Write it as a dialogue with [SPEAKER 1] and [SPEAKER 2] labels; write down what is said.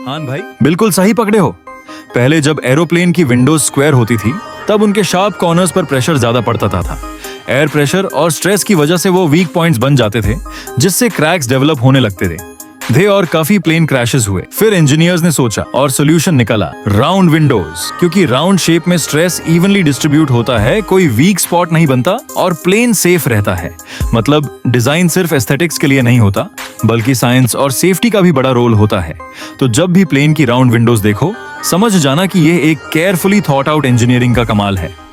[SPEAKER 1] हान भाई, बिल्कुल सही पकड़े हो। पहले जब एरोप्लेन की विंडोज स्क्वायर होती थी तब उनके शार्प कॉर्नर्स पर प्रेशर ज्यादा पड़ता था। एयर प्रेशर और स्ट्रेस की वजह से वो वीक पॉइंट्स बन जाते थे, जिससे क्रैक्स डेवलप होने लगते थे और काफी प्लेन क्रैशेस हुए। फिर इंजीनियर्स ने सोचा और सॉल्यूशन निकला, राउंड विंडोज। क्योंकि राउंड शेप में स्ट्रेस इवनली डिस्ट्रीब्यूट होता है, कोई वीक स्पॉट नहीं बनता और प्लेन सेफ रहता है। मतलब डिजाइन सिर्फ एस्थेटिक्स के लिए नहीं होता, बल्कि साइंस और सेफ्टी का भी बड़ा रोल होता है। तो जब भी प्लेन की राउंड विंडोज देखो, समझ जाना कि ये एक केयरफुली थॉट आउट इंजीनियरिंग का कमाल है।